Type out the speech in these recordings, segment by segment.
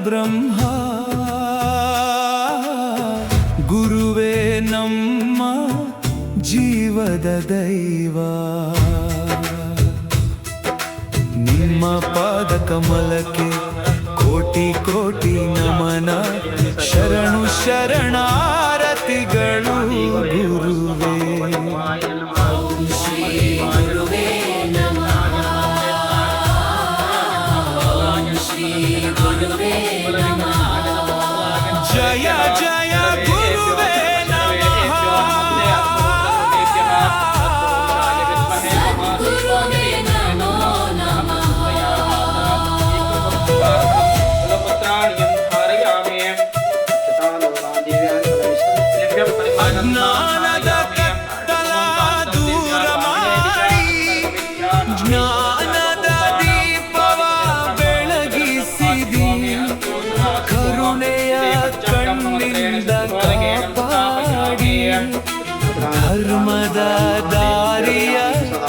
ಪರಬ್ರಹ್ಮ ಗುರುವೇ ನಮ್ಮ ಜೀವದ ದೈವ. ನಿಮ್ಮ ಪಾದ ಕಮಲಕ್ಕೆ ಕೋಟಿ ಕೋಟಿ ನಮನ. ಶರಣು ಶರಣಾರತಿಗಳು ಗುರುವೇ. ಜಯ ಜಯ ಗುರುವೇ ನಮಃ. ಜ್ಞಾನದ ಕತ್ತಲ ದೂರ ಮಾಡಿ ಜ್ಞಾನದ ದೀಪವ ಬೆಳಗಿಸಿದಿ. ಕರುಣೆಯ ಕಣ್ಣಿಂದ ಕಾಪಾಡಿ ಧರ್ಮದ ದಾರಿಯ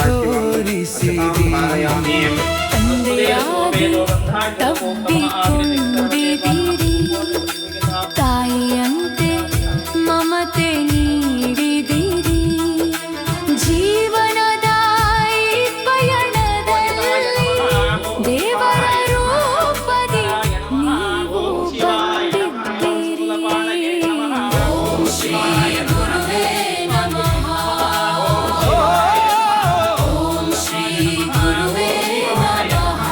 ತೋರಿಸಿದಿ. ತಂದೆಯಾಗಿ ತಬ್ಬಿಕೊಂಡಿದಿರಿ, ತಾಯಿಯಂತೆ ಮಮತೆ ನೀಡಿದಿರಿ. ಜೀವನದ ಈ ಪಯಣದಲ್ಲಿ ದೇವರ ರೂಪದಿ ನೀವು ಬಂದಿದ್ದೀರಿ. ಓಂ ಶ್ರೀ ಗುರುವೇ ನಮಃ. ಓಂ ಶ್ರೀ ಗುರುವೇ ನಮಃ.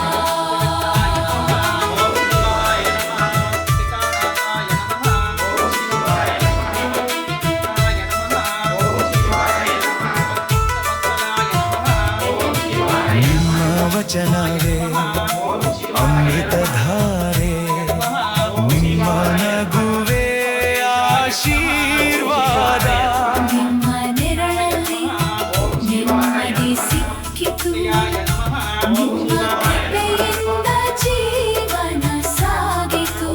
ನಿಮ್ಮ ವಚನವೇ ಅಮೃತಧಾರೆ. ನಿಮ್ಮ ನಗುವೇ ಆಶೀರ್ವಾದ. ನಿಮ್ಮ ನೆರಳಲ್ಲಿ ನೆಮ್ಮದಿ ಸಿಕ್ಕಿತು. ನಿಮ್ಮ ಕೃಪೆಯಿಂದ ಜೀವನ ಸಾಗಿತು.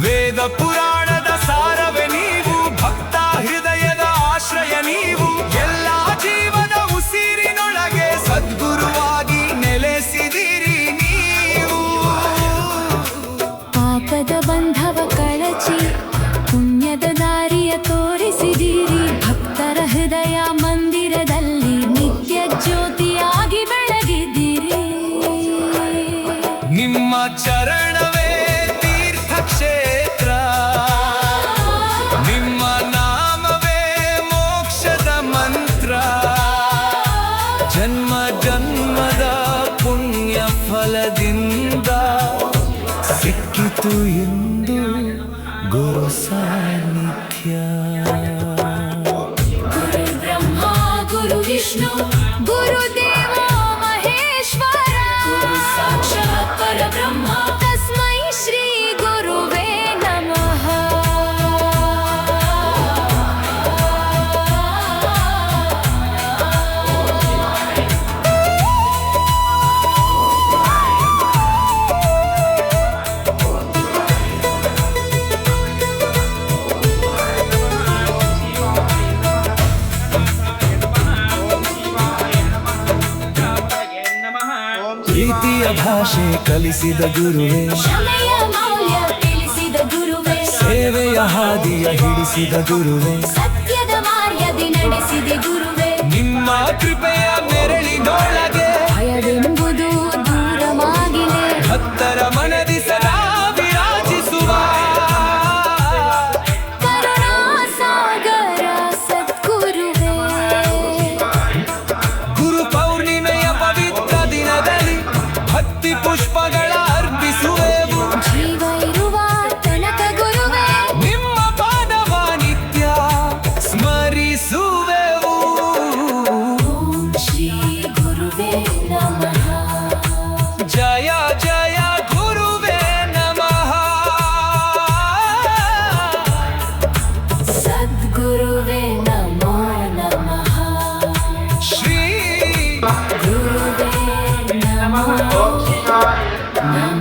ವೇದ ಪುರಾಣದ ಸಾರವೇ ನೀವು, ಭಕ್ತ ಹೃದಯದ ಆಶ್ರಯ ನೀವು. ಎಲ್ಲ ಜೀವನ ಉಸಿರಿನೊಳಗೆ ಸದ್ಗುರುವಾಗಿ ನೆಲೆಸಿದಿರಿ ನೀವು. ಪಾಪದ ಬಂಧವ ಕಳಚಿ ಪುಣ್ಯದ ದಾರಿಯ ತೋರಿಸಿದಿರಿ. ಭಕ್ತರ ಹೃದಯ ಮಂದಿರದಲ್ಲಿ ನಿತ್ಯ ಜ್ಯೋತಿಯಾಗಿ ಬೆಳಗಿದ್ದೀರಿ. ನಿಮ್ಮ ಚರಣವೇ ತೀರ್ಥಕ್ಷೇತ್ರ. ನಿಮ್ಮ ನಾಮವೇ ಮೋಕ್ಷದ ಮಂತ್ರ. ಜನ್ಮ ಜನ್ಮದ ಪುಣ್ಯ ಫಲದಿಂದ ಸಿಕ್ಕಿತು ಎಂದು ಗುರು ಸಾನ್ನಿಧ್ಯ. ಗುರು ಬ್ರಹ್ಮ ಗುರು ವಿಷ್ಣು ಗುರುದೇವೋ ಮಹೇಶ್ವರ. ಗುರು ಸಾಕ್ಷಾತ್ ಪರಬ್ರಹ್ಮ ತಸ್ಮೈ ಶ್ರೀ ಗುರುವೇ ನಮಃ. ಪ್ರೀತಿಯ ಭಾಷೆ ಕಲಿಸಿದ ಗುರುವೇ. ಕ್ಷಮೆಯ ಮೌಲ್ಯ ತಿಳಿಸಿದ ಗುರುವೇ. ಸೇವೆಯ ಹಾದಿಯ ಹಿಡಿಸಿದ ಗುರುವೇ. ಸತ್ಯದ ಮಾರ್ಗದಿ ನಡೆಸಿದೆ ಗುರುವೇ. ನಿಮ್ಮ ಕೃಪೆಯ ನೆರಳಿನೊಳಗೆ ಭಯವೆಂಬುದು ದೂರವಾಗಿಲೆ. ಭಕ್ತರ ಮನದಿ ಸದಾ ವಿರಾಜಿಸುವ ಕರುಣಾ ಸಾಗರ ಸದ್ಗುರುವೇ. ಗುರು ಪೌರ್ಣಿಮೆಯ ಪವಿತ್ರ ದಿನದಲ್ಲಿ ಭಕ್ತಿ ಪುಷ್ಪಗಳ ಅರ್ಪಿಸುವೆವು. ಜೀವ ಇರುವ ತನಕ ಗುರುವೇ. ನಿಮ್ಮ ಪಾದವ ನಿತ್ಯ ಸ್ಮರಿಸುವೆವು. ಓಂ ಶ್ರೀ ಗುರುವೇ ನಮಃ. ಜಯ ಜಯ ಗುರುವೇ ನಮಃ. ಸದ್ಗುರುವೇ ನಮೋ ನಮಃ. ಶ್ರೀ ಗುರುವೇ ನಮಃ ನಮಃ.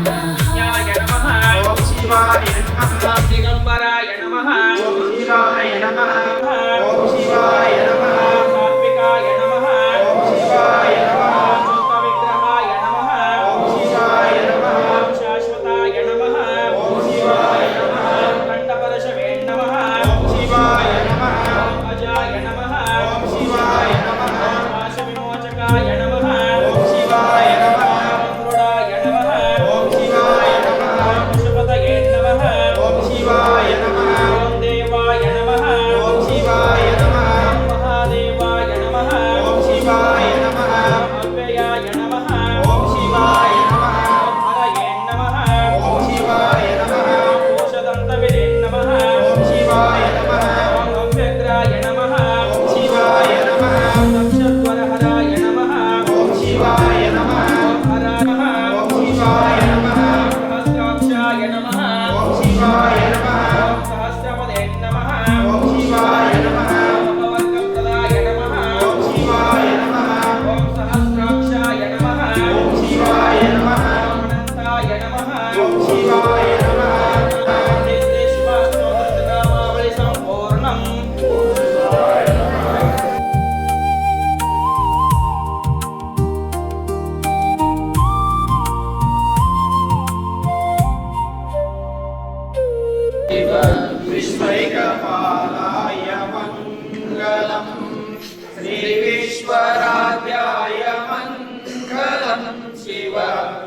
ದಿಗಂಬರಾಯ ನಮಃ. ಶಿವಾಯ ನಮಃ. ಶಿವಾಯ ನಮಃ. ಸಾತ್ವಿಕಾಯ ನಮಃ. ಶಿವಾಯ ನಮಃ. ವಿಗ್ರಹಾಯ ನಮಃ. ಶಿವಾಯ ನಮಃ. ಶಾಶ್ವತಾಯ ನಮಃ.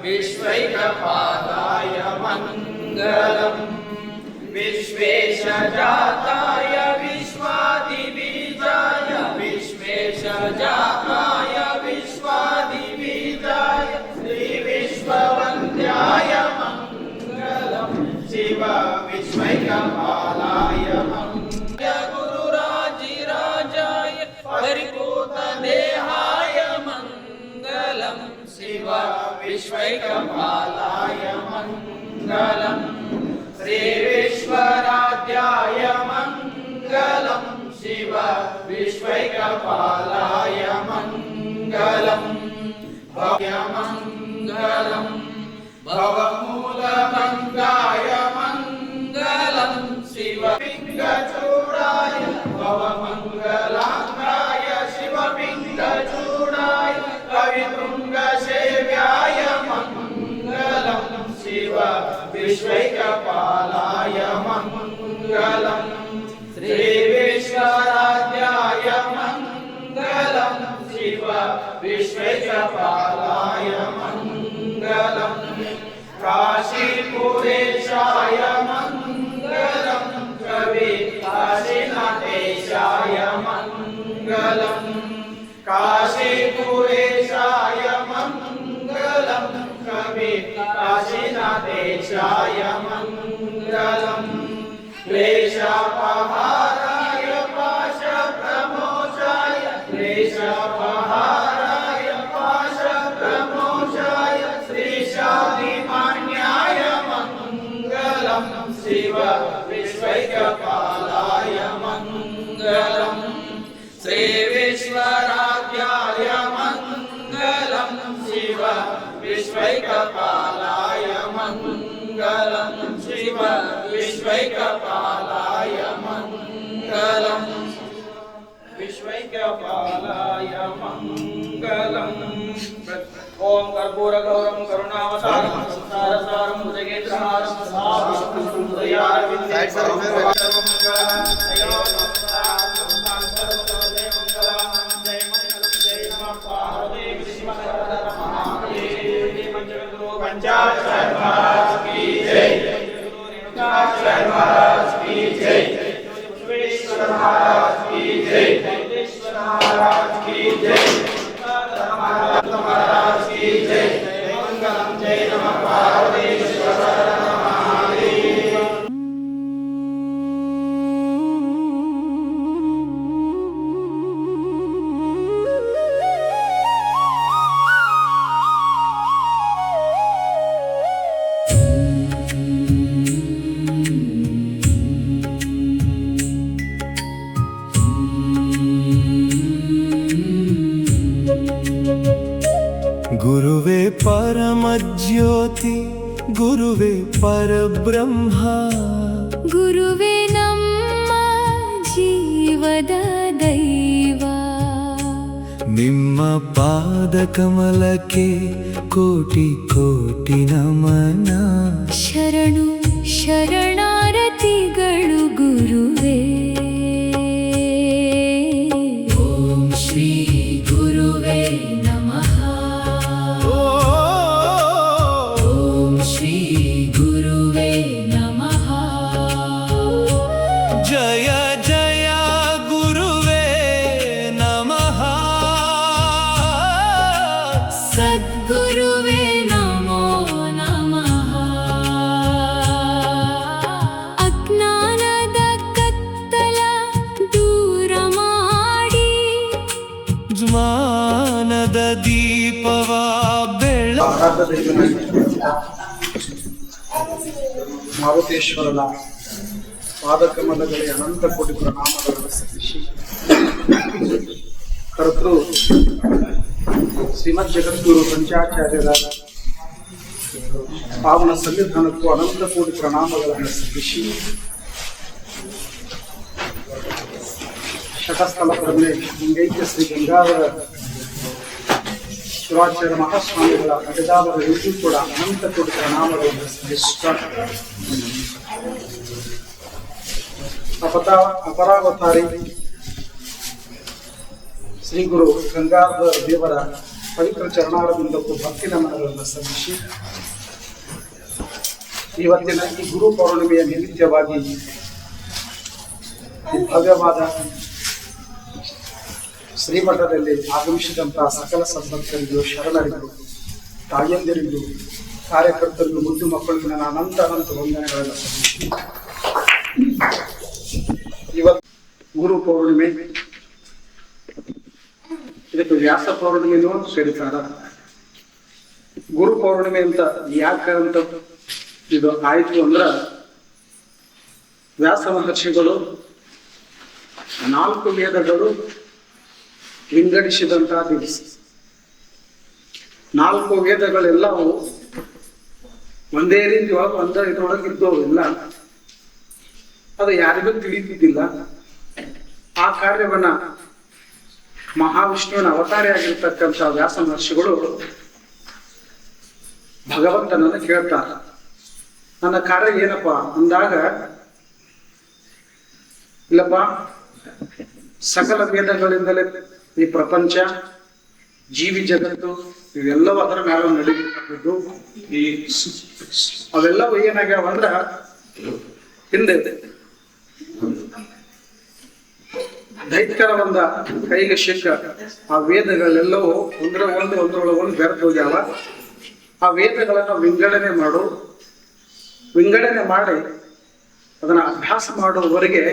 विश्वैकपालाय मङ्गलम् विश्वेशजाताय विश्वादिबीजाय विश्वेशजाताय विश्वादिबीजाय श्रीविश्ववन्द्याय मङ्गलम् शिव विश्वैकपालाय मङ्गलम् गुरुराजिराजाय परिपूतदेहाय मङ्गलम् शिव विश्वैकपालाय मङ्गलम् श्रीविश्वराध्याय मङ्गलम् शिव विश्वैकपालाय मङ्गलम् भव्यमङ्गलम् भवमूलभङ्गाय मङ्गलम् शिव पिङ्गचूडाय भवमङ्गलाङ्गाय शिव पिङ्गचूडाय कवितुङ्गसेव्याय मङ्गलम् शिव विश्वैकपालाय मङ्गलम् श्रीविश्वराध्याय मङ्गलम् शिव विश्वैकपालाय मङ्गलम् काशीपुरेशाय मङ्गलम् कवि काशीनाथेशाय मङ्गलम् काशीपुरेशाय मङ्गलम् कवि काशीनाथेशाय मङ्गलम् क्लेशापहाराय पाशप्रमोचाय क्लेशापहाराय पाशप्रमोचाय श्रीशादिमान्याय मङ्गलम् शिव विश्वैकपालाय मङ्गलम् श्रीविश्वराध्याय मङ्गलम् शिव विश्वैकपालाय मङ्गलम् शिव विश्वैकपालाय मङ्गलम् विश्वैकपालाय मङ्गलम् ओम कर्पूरगौरं करुणावतारं संसारसारं भुजगेन्द्रहारं ಗುರುವೇ ಪರಮಜ್ಯೋತಿ ಗುರುವೇ ಪರಬ್ರಹ್ಮ ಗುರುವೇ ನಮ್ಮ ಜೀವದ ದೈವ ನಿಮ್ಮ ಪಾದ ಕಮಲಕ್ಕೆ ಕೋಟಿ ಕೋಟಿ ನಮನ ಶರಣು ಶರಣಾರತಿಗಳು ಗುರುವೇ ಓಂ ಶ್ರೀ ಗುರುವೇ ನಮಃ ಓಂ ಶ್ರೀ ಗುರುವೇ ನಮಃ ಜಯ ಜಯ ಗುರುವೇ ನಮಃ ಸದ್ಗುರುವೇ ನಮೋ ನಮಃ ಅಜ್ಞಾನದ ಕತ್ತಲ ದೂರ ಮಾಡಿ ಜ್ಞಾನದ ದೀಪವ ಬೆಳ ಮಾರುತೇಶ್ವರನ ಪಾದಕಮಲಗಳಿಗೆ ಅನಂತ ಕೋಟಿ ಪ್ರಣಾಮಗಳನ್ನು ಸಲ್ಲಿಸಿ ಕರ್ತೃ ಶ್ರೀಮದ್ ಜಗದ್ಗುರು ಪಂಚಾಚಾರ್ಯರ ಪಾವನ ಸನ್ನಿಧಾನಕ್ಕೂ ಅನಂತ ಕೋಟಿ ಪ್ರಣಾಮಗಳನ್ನು ಸಲ್ಲಿಸಿ ಶತಸ್ಥಲ ಪ್ರಜ್ಞೆ ಲಿಂಗೈಕ್ಯ ಶ್ರೀ ಗಂಗಾಧರ ಶಿವಾಚಾರ್ಯ ಮಹಾಸ್ವಾಮಿಗಳ ಅಡದಾವರಗಳಿಗೂ ಕೂಡ ಅನಂತ ಕೋಟಿ ಪ್ರಣಾಮಗಳನ್ನು ಸಲ್ಲಿಸುತ್ತಾ ಅಪರಾವತಾರಿ ಶ್ರೀ ಗುರು ಗಂಗಾಧರ ದೇವರ ಪವಿತ್ರ ಚರಣಾರವಿಂದಕ್ಕೂ ಭಕ್ತಿ ನಮನಗಳನ್ನು ಸಲ್ಲಿಸಿ ಇವತ್ತಿನ ಈ ಗುರು ಪೌರ್ಣಿಮೆಯ ನಿಮಿತ್ತವಾಗಿ ಈ ಭವ್ಯವಾದ ಶ್ರೀಮಠದಲ್ಲಿ ಆಗಮಿಸಿದಂತಹ ಸಕಲ ಸಂಪರ್ಕರಿಗೂ ಶರಣರಿಗೂ ತಾಯಂದಿರಿಗೂ ಕಾರ್ಯಕರ್ತರಿಗೂ ಮುದ್ದು ಮಕ್ಕಳಿಗೂ ನನ್ನ ಅನಂತ ವಂದನೆಗಳನ್ನು ಸಲ್ಲಿಸಿ ಇವತ್ತು ಗುರು ಪೌರ್ಣಿಮೆ, ಇದಕ್ಕೆ ವ್ಯಾಸ ಪೌರ್ಣಿಮೆನೂ ಕರೀತಾರ. ಗುರು ಪೌರ್ಣಿಮೆ ಅಂತ ಯಾಕಂತ ಇದು ಆಯ್ತು ಅಂದ್ರ, ವ್ಯಾಸ ಮಹರ್ಷಿಗಳು 4 ವೇದಗಳು ವಿಂಗಡಿಸಿದಂತಹ ದಿವಸ. 4 ವೇದಗಳೆಲ್ಲವೂ ಒಂದೇ ರೀತಿ ಒಂದೇ ಇದರೊಳಗೆ ಇದ್ದವು ಇಲ್ಲ. ಅದು ಯಾರಿಗೂ ತಿಳಿತಿದ್ದಿಲ್ಲ. ಆ ಕಾರ್ಯವನ್ನ ಮಹಾವಿಷ್ಣುವಿನ ಅವತಾರಿಯಾಗಿರ್ತಕ್ಕಂಥ ವ್ಯಾಸ ಮಹರ್ಷಿಗಳು ಭಗವಂತನನ್ನು ಕೇಳ್ತಾರೆ, ನನ್ನ ಕಾರ್ಯ ಏನಪ್ಪ ಅಂದಾಗ, ಇಲ್ಲಪ್ಪ ಸಕಲ ವೇದಗಳಿಂದಲೇ ಈ ಪ್ರಪಂಚ, ಜೀವಿ ಜಗತ್ತು ಇವೆಲ್ಲವೂ ಅದರ ಮೇಲೆ ನಡೀತಿದ್ದು. ಈ ಅವೆಲ್ಲವೂ ಏನಾಗ್ಯಾವ ಅಂದ್ರ, ಹಿಂದೆ ದೈತ್ಯರ ಒಂದ ಕೈಗೆ ಸಿಕ್ಕ ಆ ವೇದಗಳೆಲ್ಲವೂ ಒಂದರೊಳಗೊಂದು ಬೆರೆತು ಹೋಗ್ಯಾವ. ಆ ವೇದಗಳನ್ನ ವಿಂಗಡಣೆ ಮಾಡಿ ಅದನ್ನ ಅಭ್ಯಾಸ ಮಾಡುವವರೆಗೆ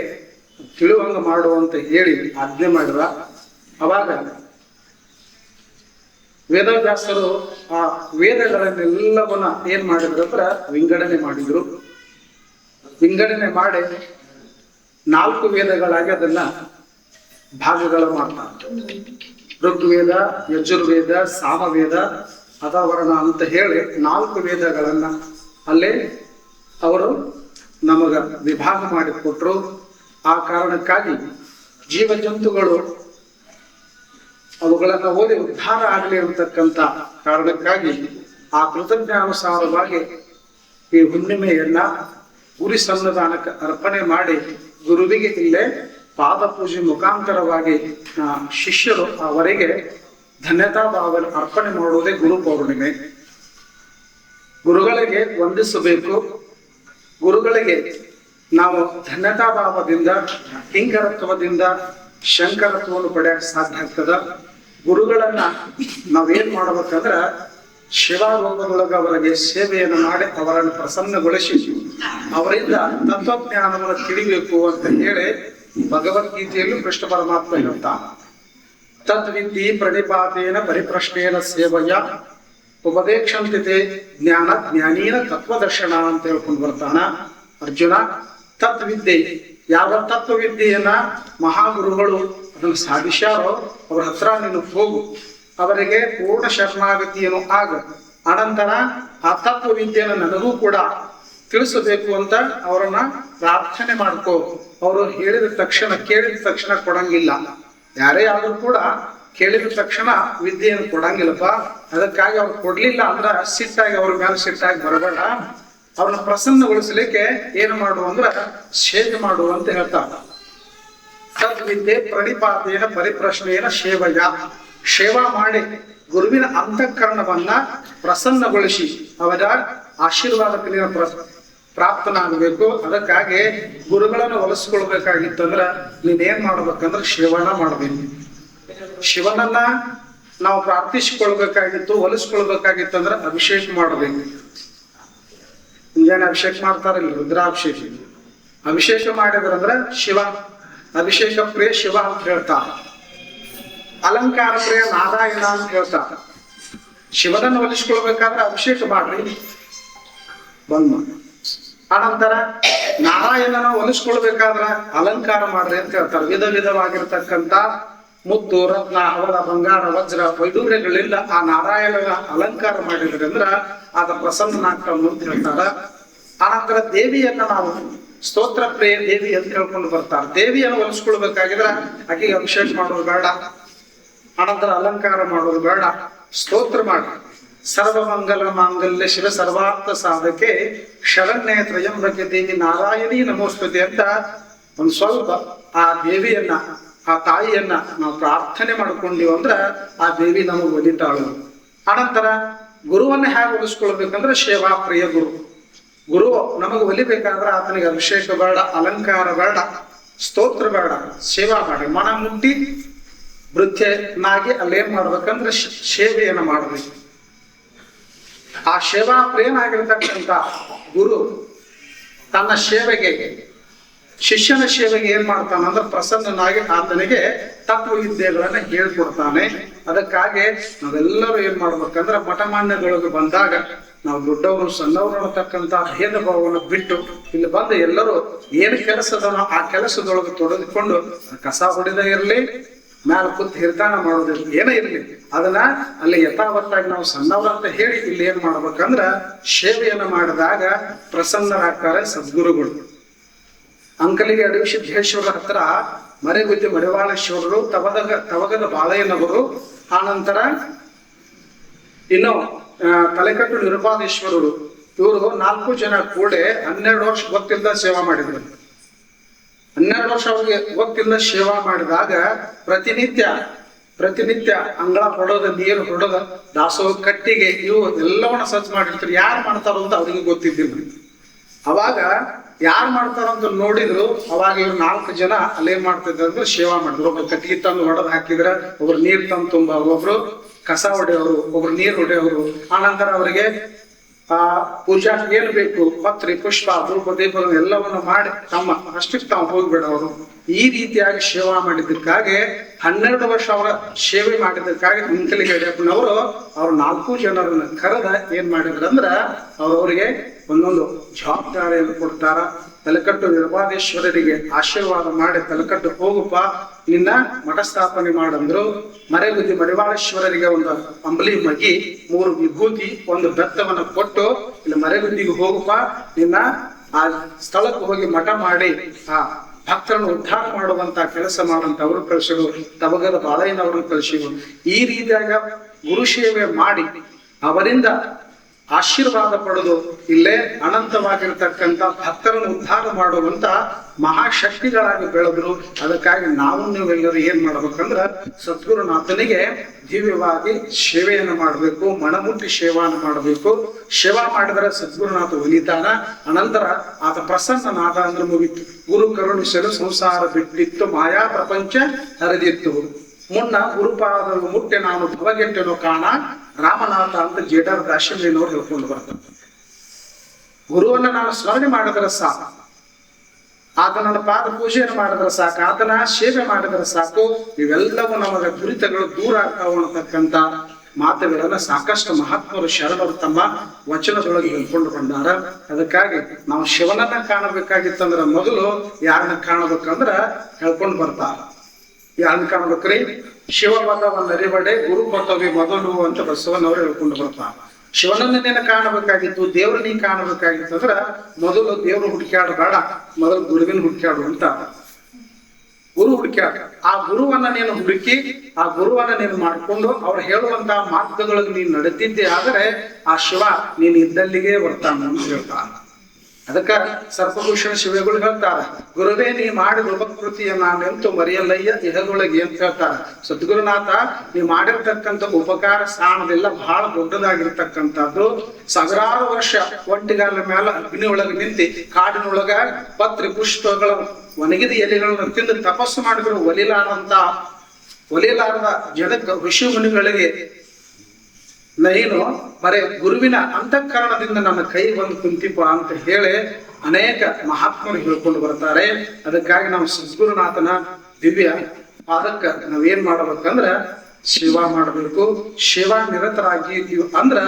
ತಿಳುವಂಗ ಮಾಡುವಂತ ಹೇಳಿ ಆಜ್ಞೆ ಮಾಡಿರ. ಅವಾಗ ವೇದವ್ಯಾಸರು ಆ ವೇದಗಳನ್ನೆಲ್ಲವನ್ನ ಏನ್ ಮಾಡಿದ್ರು ಅಂದ್ರ ವಿಂಗಡಣೆ ಮಾಡಿದ್ರು. ವಿಂಗಡಣೆ ಮಾಡಿ 4 ವೇದಗಳಾಗಿ ಅದನ್ನ ಭಾಗಗಳ ಮಾಡ್ತಾರೆ. ಋಗ್ವೇದ, ಯಜುರ್ವೇದ, ಸಾಮವೇದ, ಅಥರ್ವಣ ಅಂತ ಹೇಳಿ 4 ವೇದಗಳನ್ನ ಅಲ್ಲೇ ಅವರು ನಮಗ ವಿಭಾಗ ಮಾಡಿಕೊಟ್ರು. ಆ ಕಾರಣಕ್ಕಾಗಿ ಜೀವ ಜಂತುಗಳು ಅವುಗಳನ್ನ ಓದಿ ಉದ್ಧಾರ ಆಗಲಿ ಅಂತಕ್ಕಂಥ ಕಾರಣಕ್ಕಾಗಿ ಆ ಕೃತಜ್ಞಾನುಸಾರವಾಗಿ ಈ ಹುಣ್ಣಿಮೆಯನ್ನ ಗುರಿ ಸನ್ನದಾನಕ್ಕೆ ಅರ್ಪಣೆ ಮಾಡಿ ಗುರುವಿಗೆ ಇಲ್ಲೇ ಪಾದ ಪೂಜೆ ಮುಖಾಂತರವಾಗಿ ಶಿಷ್ಯರು ಅವರಿಗೆ ಧನ್ಯತಾ ಭಾವ ಅರ್ಪಣೆ ಮಾಡುವುದೇ ಗುರು ಪೌರ್ಣಿಮೆ. ಗುರುಗಳಿಗೆ ವಂದಿಸಬೇಕು. ಗುರುಗಳಿಗೆ ನಾವು ಧನ್ಯತಾ ಭಾವದಿಂದ, ಕಿಂಕರತ್ವದಿಂದ ಶಂಕರತ್ವವನ್ನು ಪಡೆಯಕ್ಕೆ ಸಾಧ್ಯ ಆಗ್ತದ. ಗುರುಗಳನ್ನ ನಾವೇನ್ ಮಾಡ್ಬೇಕಂದ್ರ ಶಿವಾಲೋಕದೊಳಗೆ ಅವರಿಗೆ ಸೇವೆಯನ್ನು ಮಾಡಿ ಅವರನ್ನು ಪ್ರಸನ್ನಗೊಳಿಸಿ ಅವರಿಂದ ತತ್ವಜ್ಞಾನವನ್ನು ತಿಳಿಬೇಕು ಅಂತ ಹೇಳಿ ಭಗವದ್ಗೀತೆಯಲ್ಲೂ ಕೃಷ್ಣ ಪರಮಾತ್ಮ ಹೇಳ್ತಾನ, ತದ್ವಿದ್ಧಿ ಪ್ರಣಿಪಾತೇನ ಪರಿಪ್ರಶ್ನೇನ ಸೇವೆಯ ಉಪದೇಕ್ಷಂತಿತೆ ಜ್ಞಾನ ಜ್ಞಾನೀನ ತತ್ವದರ್ಶನ ಅಂತ ಹೇಳ್ಕೊಂಡು ಬರ್ತಾನ. ಅರ್ಜುನ, ತತ್ವಿದ್ಯೆ, ಯಾವ ತತ್ವವಿದ್ಯೆಯನ್ನ ಮಹಾಗುರುಗಳು ಅದನ್ನು ಸಾಧಿಸ್ಯಾರೋ ಅವ್ರ ಹತ್ರ ನೀನು ಹೋಗು, ಅವರಿಗೆ ಪೂರ್ಣ ಶರಣಾಗತಿಯನ್ನು ಆಗ, ಅನಂತರ ಆ ತತ್ವವಿದ್ಯೆಯನ್ನು ನನಗೂ ಕೂಡ ತಿಳಿಸಬೇಕು ಅಂತ ಅವರನ್ನ ಪ್ರಾರ್ಥನೆ ಮಾಡ್ಕೋ. ಅವರು ಹೇಳಿದ ತಕ್ಷಣ, ಕೇಳಿದ ತಕ್ಷಣ ಕೊಡಂಗಿಲ್ಲ. ಯಾರೇ ಆದ್ರೂ ಕೂಡ ಕೇಳಿದ ತಕ್ಷಣ ವಿದ್ಯೆಯನ್ನು ಕೊಡಂಗಿಲ್ಲಪ್ಪ. ಅದಕ್ಕಾಗಿ ಅವ್ರು ಕೊಡ್ಲಿಲ್ಲ ಅಂದ್ರ ಸಿಟ್ಟಾಗಿ ಅವ್ರ ಮೇಲೆ ಸಿಟ್ಟಾಗಿ ಬರಬೇಡ. ಅವ್ರನ್ನ ಪ್ರಸನ್ನಗೊಳಿಸ್ಲಿಕ್ಕೆ ಏನು ಮಾಡು ಅಂದ್ರ ಸೇವೆ ಮಾಡು ಅಂತ ಹೇಳ್ತಾರ. ತದ್ವಿದ್ಯೆ ಪ್ರಣಿಪಾತೇನ ಪರಿಪ್ರಶ್ನೇನ ಸೇವೆಯ, ಸೇವಾ ಮಾಡಿ ಗುರುವಿನ ಅಂತಃಕರಣವನ್ನ ಪ್ರಸನ್ನಗೊಳಿಸಿ ಅವರ ಆಶೀರ್ವಾದಕ್ಕೆ ನೀನು ಪ್ರಾಪ್ತನಾಗಬೇಕು. ಅದಕ್ಕಾಗಿ ಗುರುಗಳನ್ನು ಒಲಿಸ್ಕೊಳ್ಬೇಕಾಗಿತ್ತಂದ್ರ ನೀನೇನ್ ಮಾಡ್ಬೇಕಂದ್ರೆ ಶಿವನ ಮಾಡ್ಬೇಕು. ಶಿವನನ್ನ ನಾವು ಪ್ರಾರ್ಥಿಸಿಕೊಳ್ಬೇಕಾಗಿತ್ತು, ಒಲಿಸ್ಕೊಳ್ಬೇಕಾಗಿತ್ತಂದ್ರ ಅಭಿಷೇಕ ಮಾಡಬೇಕು. ಮುಂಜಾನೆ ಅಭಿಷೇಕ ಮಾಡ್ತಾರಲ್ಲ, ರುದ್ರಾಭಿಷೇಕ. ಅಭಿಷೇಕ ಮಾಡಿದ್ರಂದ್ರ ಶಿವ, ಅಭಿಷೇಕ ಪ್ರಿಯ ಶಿವ ಅಂತ ಹೇಳ್ತಾರ. ಅಲಂಕಾರ ಪ್ರಿಯ ನಾರಾಯಣ ಅಂತ ಹೇಳ್ತಾರ. ಶಿವನನ್ನು ಒಲಿಸ್ಕೊಳ್ಬೇಕಾದ್ರೆ ಅಭಿಷೇಕ ಮಾಡ್ರಿ, ಬಂದ್ ಮಾಡಿ. ಅನಂತರ ನಾರಾಯಣನ ಒಲಿಸ್ಕೊಳ್ಬೇಕಾದ್ರ ಅಲಂಕಾರ ಮಾಡ್ರಿ ಅಂತ ಹೇಳ್ತಾರೆ. ವಿಧ ವಿಧವಾಗಿರ್ತಕ್ಕಂಥ ಮುತ್ತು, ರತ್ನ, ಹವಳ, ಬಂಗಾರ, ವಜ್ರ, ವೈಡೂರ್ಯಗಳಿಂದ ಆ ನಾರಾಯಣನ ಅಲಂಕಾರ ಮಾಡಿದ್ರಿ ಅಂದ್ರ ಆದ ಪ್ರಸನ್ನನಾಗ್ತಾವ ಅಂತ ಹೇಳ್ತಾರ. ಅನಂತರ ದೇವಿಯನ್ನ ನಾವು ಸ್ತೋತ್ರ ಪ್ರಿಯ ದೇವಿ ಅಂತ ಹೇಳ್ಕೊಂಡು ಬರ್ತಾರ. ದೇವಿಯನ್ನು ಒಲಿಸ್ಕೊಳ್ಬೇಕಾಗಿದ್ರ ಆಕೆಗೆ ಅಭಿಷೇಕ ಮಾಡೋದು ಬೇಡ, ಅನಂತರ ಅಲಂಕಾರ ಮಾಡೋದು ಬೇಡ, ಸ್ತೋತ್ರ ಮಾಡಿ. ಸರ್ವಮಂಗಲ ಮಾಂಗಲ್ಯ ಶಿವ ಸರ್ವಾರ್ಥ ಸಾಧಕೆ ಶರಣ್ಯ ತ್ರಯಂಬಕೆ ದೇವಿ ನಾರಾಯಣಿ ನಮೋಸ್ತುತಿ ಅಂತ ಒಂದು ಸ್ವಲ್ಪ ಆ ದೇವಿಯನ್ನ ಆ ತಾಯಿಯನ್ನ ನಾವು ಪ್ರಾರ್ಥನೆ ಮಾಡ್ಕೊಂಡಿವಿ ಅಂದ್ರ ಆ ದೇವಿ ನಮಗೆ ಒಲಿತಾಳು. ಆನಂತರ ಗುರುವನ್ನ ಹೇಗೆ ಒಲಿಸ್ಕೊಳ್ಬೇಕಂದ್ರೆ ಸೇವಾ ಪ್ರಿಯ ಗುರು ನಮಗೆ ಒಲಿಬೇಕಾದ್ರೆ ಆತನಿಗೆ ಅಭಿಷೇಕ ಬೇಡ, ಅಲಂಕಾರ ಬೇಡ, ಸ್ತೋತ್ರ ಬೇಡ, ಸೇವಾ ಮಾಡಿ ಮನ ಮುಟ್ಟಿ ವೃದ್ಧನಾಗಿ ಅಲ್ಲೇನ್ ಮಾಡ್ಬೇಕಂದ್ರೆ ಸೇವೆಯನ್ನು ಮಾಡಬೇಕು. ಆ ಸೇವಾ ಪ್ರಿಯನಾಗಿರ್ತಕ್ಕಂಥ ಗುರು ತನ್ನ ಸೇವೆಗೆ, ಶಿಷ್ಯನ ಸೇವೆಗೆ ಏನ್ ಮಾಡ್ತಾನಂದ್ರೆ ಪ್ರಸನ್ನನಾಗಿ ಆತನಿಗೆ ತತ್ವವಿದ್ಯೆಗಳನ್ನ ಹೇಳ್ಕೊಡ್ತಾನೆ. ಅದಕ್ಕಾಗಿ ನಾವೆಲ್ಲರೂ ಏನ್ ಮಾಡ್ಬೇಕಂದ್ರೆ ಮಠಮಾನ್ಯದೊಳಗೆ ಬಂದಾಗ ನಾವು ದೊಡ್ಡವರು ಸಣ್ಣವರು ಅನ್ನತಕ್ಕಂಥ ಭೇದ ಭಾವವನ್ನು ಬಿಟ್ಟು ಇಲ್ಲಿ ಬಂದು ಎಲ್ಲರೂ ಏನು ಕೆಲಸದನೋ ಆ ಕೆಲಸದೊಳಗೆ ತೊಡಗಿಕೊಂಡು ಕಸ ಹೊಡೆದ ಇರಲಿ, ಮ್ಯಾಲ ಕೂತ್ ಹಿರ್ತಾನ ಮಾಡೋದಿಲ್ಲ, ಏನೇ ಇರಲಿ ಅದನ್ನ ಅಲ್ಲಿ ಯಥಾವತ್ತಾಗಿ ನಾವು ಸಣ್ಣವ್ರಂತ ಹೇಳಿ ಇಲ್ಲಿ ಏನ್ ಮಾಡ್ಬೇಕಂದ್ರ ಸೇವೆಯನ್ನು ಮಾಡಿದಾಗ ಪ್ರಸನ್ನರಾಗ್ತಾರೆ ಸದ್ಗುರುಗಳು. ಅಂಕಲಿಗೆ ಅಡವಿಸಿದ್ದೇಶ್ವರ ಹತ್ರ ಮರೆಗುದ್ದಿ ಮಡಿವಾಳೇಶ್ವರರು, ತವಗದ ಬಾಳಯ್ಯನವರು, ಆನಂತರ ಇನ್ನು ತಲೆಕಟ್ಟು ನಿರುಪಾದೇಶ್ವರರು, ಇವರು 4 ಜನ ಕೂಡೆ 12 ವರ್ಷ ಗೊತ್ತಿಲ್ಲದ ಸೇವಾ ಮಾಡಿದ್ರು. 12 ವರ್ಷ ಅವ್ರಿಗೆ ಗೊತ್ತಿಲ್ಲದ ಸೇವಾ ಮಾಡಿದಾಗ ಪ್ರತಿನಿತ್ಯ ಅಂಗಳ ಹೊಡೋದು, ನೀರು ಹೊಡೋದು, ದಾಸೋಹ ಕಟ್ಟಿಗೆ ಇವು ಎಲ್ಲವನ್ನ ಸಜ್ಜು ಮಾಡಿರ್ತಾರೆ. ಯಾರು ಮಾಡ್ತಾರೋ ಅಂತ ಅವ್ರಿಗೆ ಗೊತ್ತಿದ್ದಿಲ್ಲ. ಅವಾಗ ಯಾರು ಮಾಡ್ತಾರಂತ ನೋಡಿದ್ರು. ಅವಾಗ ಇವ್ರು 4 ಜನ ಅಲ್ಲೇನ್ ಮಾಡ್ತಿದ್ರು ಅಂದ್ರೆ ಸೇವಾ ಮಾಡಿದ್ರು. ಒಬ್ರು ಕಟ್ಟಿಗೆ ತಂದು ಹೊಡೆದು ಹಾಕಿದ್ರ, ಒಬ್ರು ನೀರ್ ತಂದು ತುಂಬ, ಒಬ್ರು ಕಸ ಹೊಡೆಯವರು, ಒಬ್ರು ನೀರು ಹೊಡೆಯವರು. ಆನಂತರ ಅವರಿಗೆ ಪೂಜಾ ಏನು ಬೇಕು ಪತ್ರಿ, ಪುಷ್ಪ, ಧೂಪ, ದೀಪ ಎಲ್ಲವನ್ನು ಮಾಡಿ ತಮ್ಮ ಅಷ್ಟಕ್ಕೆ ತಾವು ಹೋಗ್ಬಿಡವರು. ಈ ರೀತಿಯಾಗಿ ಸೇವಾ ಮಾಡಿದ್ದಕ್ಕಾಗಿ 12 ವರ್ಷ ಅವರ ಸೇವೆ ಮಾಡಿದ್ದಕ್ಕಾಗಿ ಅಂಕಲಿಗೆ ಯಡಿಯೂರಪ್ಪನವರು ಅವ್ರ 4 ಜನರನ್ನ ಕರೆದ ಏನ್ ಮಾಡಿದ್ರಂದ್ರ ಅವ್ರವರಿಗೆ ಒಂದೊಂದು ಜವಾಬ್ದಾರಿಯನ್ನು ಕೊಡ್ತಾರ. ತಲೆಕಟ್ಟು ನಿರ್ವಾದೇಶ್ವರರಿಗೆ ಆಶೀರ್ವಾದ ಮಾಡಿ ತಲೆಕಟ್ಟು ಹೋಗಪ್ಪ ನಿನ್ನ ಮಠ ಸ್ಥಾಪನೆ ಮಾಡಂದ್ರು. ಮರೆಗುದ್ದಿ ಮಡಿವಾಳೇಶ್ವರರಿಗೆ ಒಂದು ಅಂಬಲಿ ಮಗಿ, 3 ವಿಭೂತಿ, 1 ಬೆತ್ತವನ್ನ ಕೊಟ್ಟು ಇಲ್ಲಿ ಮರೆಗುದ್ದಿಗೆ ಹೋಗಪ್ಪ, ನಿನ್ನ ಆ ಸ್ಥಳಕ್ಕೆ ಹೋಗಿ ಮಠ ಮಾಡಿ ಆ ಭಕ್ತರನ್ನು ಉದ್ಧಾರ ಮಾಡುವಂತ ಕೆಲಸ ಮಾಡುವಂತ ಅವರು ಕಳಿಸಿರು. ತವಗದ ಬಾಳಯ್ಯನವರು ಕಳಿಸಿರು. ಈ ರೀತಿಯಾಗ ಗುರು ಸೇವೆ ಮಾಡಿ ಅವರಿಂದ ಆಶೀರ್ವಾದ ಪಡೆದು ಇಲ್ಲೇ ಅನಂತವಾಗಿರ್ತಕ್ಕಂಥ ಭಕ್ತರನ್ನು ಉದ್ಧಾರ ಮಾಡುವಂತ ಮಹಾಶಕ್ತಿಗಳಾಗಿ ಬೆಳೆದ್ರು. ಅದಕ್ಕಾಗಿ ನಾವು ನೀವೆಲ್ಲರೂ ಏನ್ ಮಾಡ್ಬೇಕಂದ್ರ ಸದ್ಗುರುನಾಥನಿಗೆ ದಿವ್ಯವಾಗಿ ಸೇವೆಯನ್ನು ಮಾಡಬೇಕು, ಮನಮುಟ್ಟಿ ಸೇವಾನ ಮಾಡಬೇಕು. ಸೇವಾ ಮಾಡಿದ್ರೆ ಸದ್ಗುರುನಾಥ ಒಲಿತಾನ. ಅನಂತರ ಆತ ಪ್ರಸನ್ನನಾದ ಅಂದ್ರೆ ಮುಗಿತು. ಗುರು ಕರುಣಿಸಲು ಸಂಸಾರ ಬಿಟ್ಟಿತ್ತು, ಮಾಯಾ ಪ್ರಪಂಚ ಹರಿದಿತ್ತು. ಮುನ್ನ ಗುರುಪಾದ ಮುಟ್ಟೆ ನಾನು ಭವಗೆಟ್ಟೆನೋ ಕಾಣ ರಾಮನಾಥ ಅಂತ ಜೇಡರ್ ದಾಶಿಮಿನವ್ರು ಹೇಳ್ಕೊಂಡು ಬರ್ತಾರೆ. ಗುರುವನ್ನ ನಾನು ಸ್ಮರಣೆ ಮಾಡಿದ್ರೆ ಸಾಕು, ಆತನ ಪಾದ ಪೂಜೆಯನ್ನು ಮಾಡಿದ್ರೆ ಸಾಕು, ಆತನ ಸೇವೆ ಮಾಡಿದ್ರೆ ಸಾಕು, ಇವೆಲ್ಲವೂ ನಮಗೆ ದುರಿತಗಳು ದೂರ ಆಗ್ತಾವ ಅನ್ನತಕ್ಕಂಥ ಮಾತುಗಳನ್ನ ಸಾಕಷ್ಟು ಮಹಾತ್ಮರು ಶರಣರು ತಮ್ಮ ವಚನದೊಳಗೆ ಹೇಳ್ಕೊಂಡು ಬಂದಾರ. ಅದಕ್ಕಾಗಿ ನಾವು ಶಿವನನ್ನ ಕಾಣಬೇಕಾಗಿತ್ತಂದ್ರ ಮೊದಲು ಯಾರನ್ನ ಕಾಣಬೇಕಂದ್ರ ಹೇಳ್ಕೊಂಡು ಬರ್ತಾರ. ಯಾರನ್ನ ಕಾಣ್ಬೇಕ್ರಿ? ಶಿವಪದವನ್ನ ಅರಿಬಡೆ ಗುರುಪದವಿ ಮೊದಲು ಅಂತ ಬಸವನವರು ಹೇಳ್ಕೊಂಡು ಬರ್ತಾರ. ಶಿವನನ್ನ ನೀನು ಕಾಣಬೇಕಾಗಿತ್ತು, ದೇವ್ರ ನೀ ಕಾಣಬೇಕಾಗಿತ್ತು ಅಂದ್ರ ಮೊದಲು ದೇವ್ರು ಹುಡುಕ್ಯಾಡಬೇಡ, ಮೊದಲು ಗುರುವಿನ ಹುಡುಕ್ಯಾಡು ಅಂತ. ಗುರು ಹುಡುಕ್ಯಾಡ, ಆ ಗುರುವನ್ನ ನೀನು ಹುಡುಕಿ ಆ ಗುರುವನ್ನ ನೀನು ಮಾಡ್ಕೊಂಡು ಅವ್ರು ಹೇಳುವಂತಹ ಮಾರ್ಗದೊಳಗೆ ನೀನು ನಡೆದಿದ್ದೆ ಆದರೆ ಆ ಶಿವ ನೀನು ಇದ್ದಲ್ಲಿಗೆ ಬರ್ತಾನ ಅಂತ ಹೇಳ್ತಾನ. ಅದಕ್ಕ ಸರ್ಪಭೂಷಣ ಶಿವಗಳು ಹೇಳ್ತಾರ, ಗುರುವೇ ನೀ ಮಾಡಿದ ಉಪಕೃತಿಯ ನಾನೆಂತೂ ಮರೆಯಲ್ಲಯ್ಯ ಇಹದೊಳಗೆ ಅಂತ ಹೇಳ್ತಾರ. ಸದ್ಗುರುನಾಥ ನೀ ಮಾಡಿರ್ತಕ್ಕಂಥ ಉಪಕಾರ ಸಾಣದಿಲ್ಲ, ಬಹಳ ದೊಡ್ಡದಾಗಿರ್ತಕ್ಕಂಥದ್ದು. ಸಾವಿರಾರು ವರ್ಷ ಒಂಟಿಗಾಲ ಮೇಲೆ ಅಗ್ನಿ ಒಳಗೆ ನಿಂತಿ ಕಾಡಿನೊಳಗ ಪತ್ರಿ ಪುಷ್ಪಗಳ ಒಣಗಿದ ಎಲೆಗಳನ್ನ ತಿಂದು ತಪಸ್ಸು ಮಾಡಿದ್ರು ಒಲಿಲಾರದ ಜನಕ ಋಷಿ ಮುನಿಗಳಿಗೆ ನೀನು ಬರೇ ಗುರುವಿನ ಅಂತಃಕರಣದಿಂದ ನನ್ನ ಕೈ ಬಂದು ಕುಂತಿಪ ಅಂತ ಹೇಳಿ ಅನೇಕ ಮಹಾತ್ಮರು ಹೇಳ್ಕೊಂಡು ಬರ್ತಾರೆ. ಅದಕ್ಕಾಗಿ ನಾವು ಸದ್ಗುರುನಾಥನ ದಿವ್ಯ ಪಾದಕ್ಕ ನಾವೇನ್ ಮಾಡ್ಬೇಕಂದ್ರ ಸೇವಾ ಮಾಡಬೇಕು. ಸೇವಾ ನಿರತರಾಗಿದ್ದೀವಿ ಅಂದ್ರ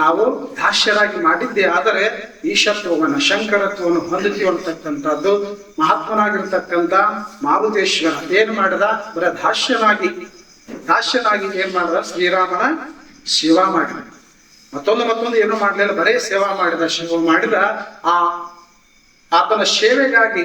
ನಾವು ದಾಸ್ಯರಾಗಿ ಮಾಡಿದ್ದೇ ಆದರೆ ಈಶತ್ವವನ್ನ ಶಂಕರತ್ವವನ್ನು ಹೊಂದುತ್ತೀವಿ ಅಂತಕ್ಕಂಥದ್ದು. ಮಹಾತ್ಮನಾಗಿರ್ತಕ್ಕಂಥ ಮಾರುತೇಶ್ವರ ಏನ್ ಮಾಡಿದ? ಬರ ದಾಸ್ಯನಾಗಿ ಏನ್ ಮಾಡಿದ? ಶ್ರೀರಾಮನ ಸೇವಾ ಮಾಡಿದ. ಮತ್ತೊಂದು ಏನೂ ಮಾಡ್ಲಿಲ್ಲ, ಬರೇ ಸೇವಾ ಮಾಡಿದ. ಸೇವಾ ಮಾಡಿದ ಆತನ ಸೇವೆಗಾಗಿ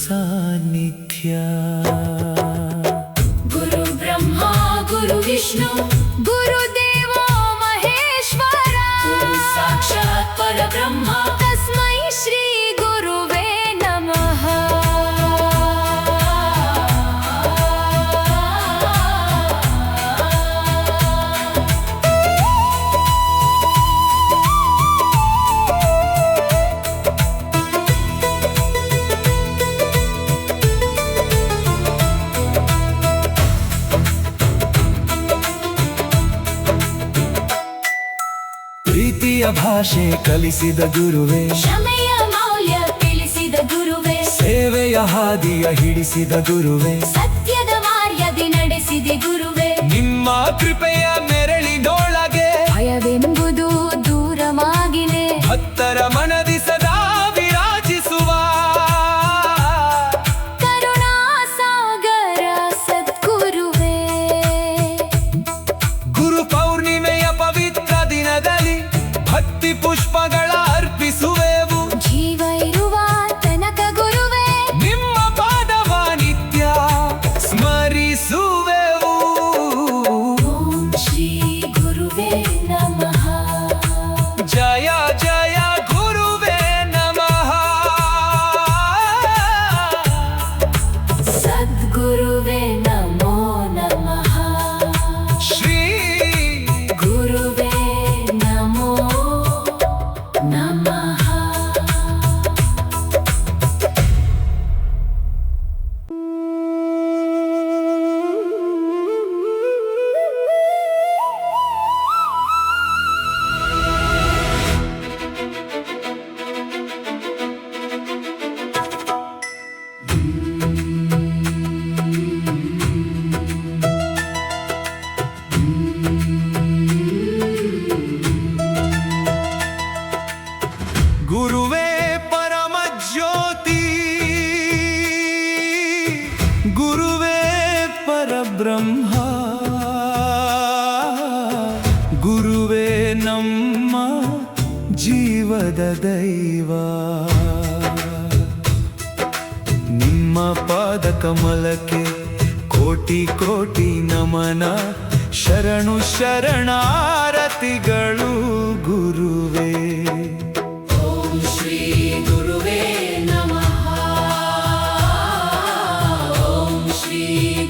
ಸಾನ್ನಿಧ್ಯ. ಗುರು ಬ್ರಹ್ಮ ಗುರು ವಿಷ್ಣು ಗುರುದೇವೋ ಮಹೇಶ್ವರ, ಸಾಕ್ಷಾತ್ ಪರಬ್ರಹ್ಮ ತಸ್ಮೈ ಶ್ರೀ ಗುರುವೇ ನಮಃ. ಪ್ರೀತಿಯ ಭಾಷೆ ಕಲಿಸಿದ ಗುರುವೇ, ಕ್ಷಮೆಯ ಮೌಲ್ಯ ತಿಳಿಸಿದ ಗುರುವೇ, ಸೇವೆಯ ಹಾದಿಯ ಹಿಡಿಸಿದ ಗುರುವೇ, ಸತ್ಯದ ಮಾರ್ಗದಿ ನಡೆಸಿದೆ ಗುರುವೇ, ನಿಮ್ಮ ಕೃಪೆಯ ನೆರಳಿನೊಳಗೆ ಭಯವೆಂಬುದು ದೂರವಾಗಿದೆ, ಭಕ್ತರ ಮನದಿ ಸದಾ ವಿರಾಜಿಸುವ ಕರುಣಾಸಾಗರ ಸದ್ಗುರುವೇ. ಗುರು ಪೌರ್ಣಿಮೆಯ ಪವಿತ್ರ ದಿನದಲ್ಲಿ ಭಕ್ತಿ ಪುಷ್ಪಗಳ ಅರ್ಪಿಸುವೆವು. ಜೀವ ಇರುವ ತನಕ ಗುರುವೇ ನಿಮ್ಮ ಪಾದವ ನಿತ್ಯ ಸ್ಮರಿಸುವೆವು. ಓಂ ಶ್ರೀ ಗುರುವೇ ನಮಃ. ಜಯ ಜಯ ಗುರುವೇ ನಮಃ. ಸದ್ಗುರುವೇ ನಮೋ ನಮಃ. ಶ್ರೀ ಗುರುವೇ ನಮೋ ನಮಃ. ಗುರುವೇ ಪರಮ ಜ್ಯೋತಿ, ಗುರುವೇ ಪರಬ್ರಹ್ಮ, ಗುರುವೇ ನಮ್ಮ ಜೀವದ ದೈವ. ನಿಮ್ಮ ಪಾದ ಕಮಲಕ್ಕೆ ಕೋಟಿ ಕೋಟಿ ನಮನ, ಶರಣು ಶರಣಾರತಿಗಳು ಗುರುವೇ. ಓಂ ಶ್ರೀ ಗುರುವೇ ನಮಃ. ಓಂ ಶ್ರೀ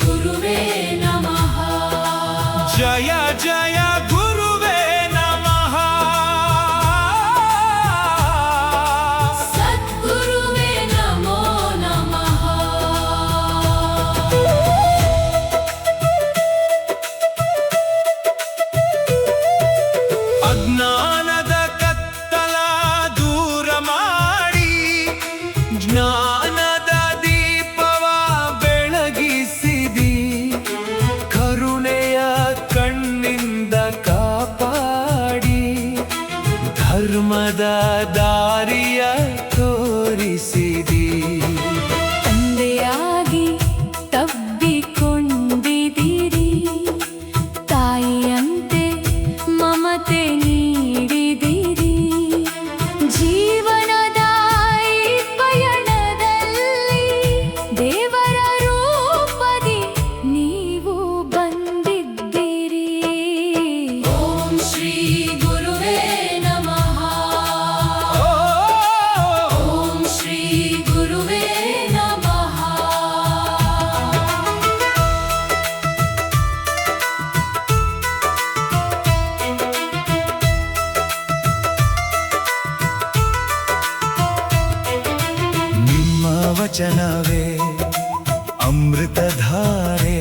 ಗುರುವೇ ನಮಃ. ಜಯ ಜಯ ಗುರುವೇ ನಮಃ. ಸದ್ಗುರುವೇ ನಮೋ ನಮಃ. ಅಜ್ಞಾನದ ಕತ್ತಲ ದೂರ ಮಾಡಿ ಜ್ಞಾನದ ದೀಪವ ಬೆಳಗಿಸಿದಿ. ಕರುಣೆಯ ಕಣ್ಣಿಂದ ಕಾಪಾಡಿ ಧರ್ಮದ ದಾರಿಯ ತೋರಿಸಿದಿ. ತಂದೆಯಾಗಿ ತಬ್ಬಿಕೊಂಡಿದಿರಿ, ತಾಯಿಯಂತೆ ಮಮತೆ ನೀಡಿದಿರಿ. ಜೀವನದ ಈ ಪಯಣದಲ್ಲಿ ದೇವರ ರೂಪದಿ ನೀವು ಬಂದಿದ್ದೀರಿ. ಓಂ ಶ್ರೀ ಗುರುವೇ ನಮಃ. ಓಂ ಶ್ರೀ ಗುರುವೇ ನಮಃ. ನಿಮ್ಮ ವಚನವೇ ಅಮೃತಧಾರೆ,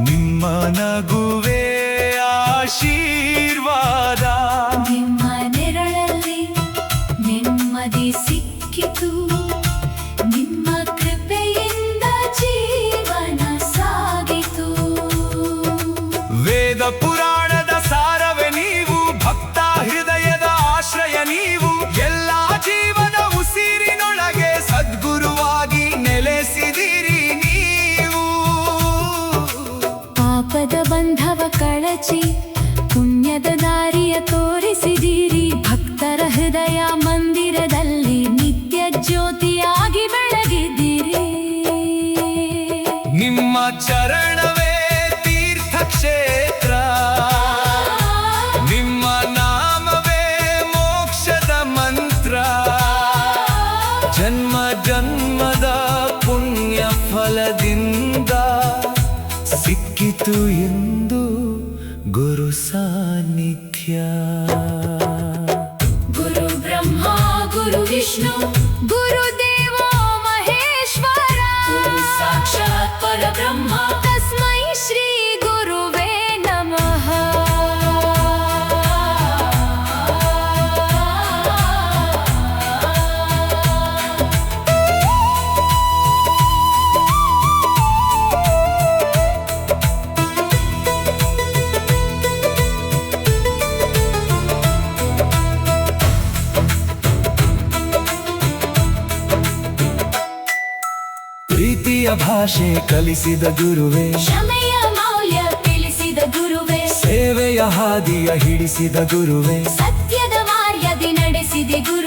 ನಿಮ್ಮ ನಗುವೇ ಆಶೀರ್ವಾದ. ನಿಮ್ಮ ನೆರಳಲ್ಲಿ ನೆಮ್ಮದಿ ಸಿಕ್ಕಿತು, ನಿಮ್ಮ ಕೃಪೆಯಿಂದ ಜೀವನ ಸಾಗಿತು. ವೇದ ಪುರಾಣದ ಸಾರವೇ ನೀವು, ಭಕ್ತ ಹೃದಯದ ಆಶ್ರಯ ನೀವು. ಎಲ್ಲ ಜೀವನ ಉಸಿರಿನೊಳಗೆ ಸದ್ಗುರುವಾಗಿ ನೆಲೆಸಿದಿರಿ ನೀವು. ಪಾಪದ ಬಂಧವ ಕಳಚಿ ಪುಣ್ಯದ ದಾರಿಯ ತೋರಿಸಿದಿರಿ. ಭಕ್ತರ ಹೃದಯ ಮಂದಿರದಲ್ಲಿ ನಿತ್ಯ ಜ್ಯೋತಿಯಾಗಿ ಬೆಳಗಿದ್ದೀರಿ. ಚರಣವೇ ತೀರ್ಥಕ್ಷೇತ್ರ ನಿಮ್ಮ ನಾಮವೇ ಮೋಕ್ಷದ ಮಂತ್ರ ಜನ್ಮ ಜನ್ಮದ ಪುಣ್ಯ ಫಲದಿಂದ ಸಿಕ್ಕಿತು ಎಂದು ಗುರು ಸಾನ್ನಿಧ್ಯ ಗುರು ಬ್ರಹ್ಮ ಗುರು ವಿಷ್ಣು ಗುರುದೇವೋ ಮಹೇಶ್ವರ ಸಾಕ್ಷಾತ್ ಪರಬ್ರಹ್ಮ ತಸ್ಮೈ ಶ್ರೀ ಗುರುವೇ ನಮಃ ಪ್ರೀತಿಯ ಭಾಷೆ ಕಲಿಸಿದ ಗುರುವೇ ಕ್ಷಮೆಯ ಮೌಲ್ಯ ತಿಳಿಸಿದ ಗುರುವೇ ಸೇವೆಯ ಹಾದಿಯ ಹಿಡಿಸಿದ ಗುರುವೇ ಸತ್ಯದ ಮಾರ್ಗದಿ ನಡೆಸಿದೆ ಗುರು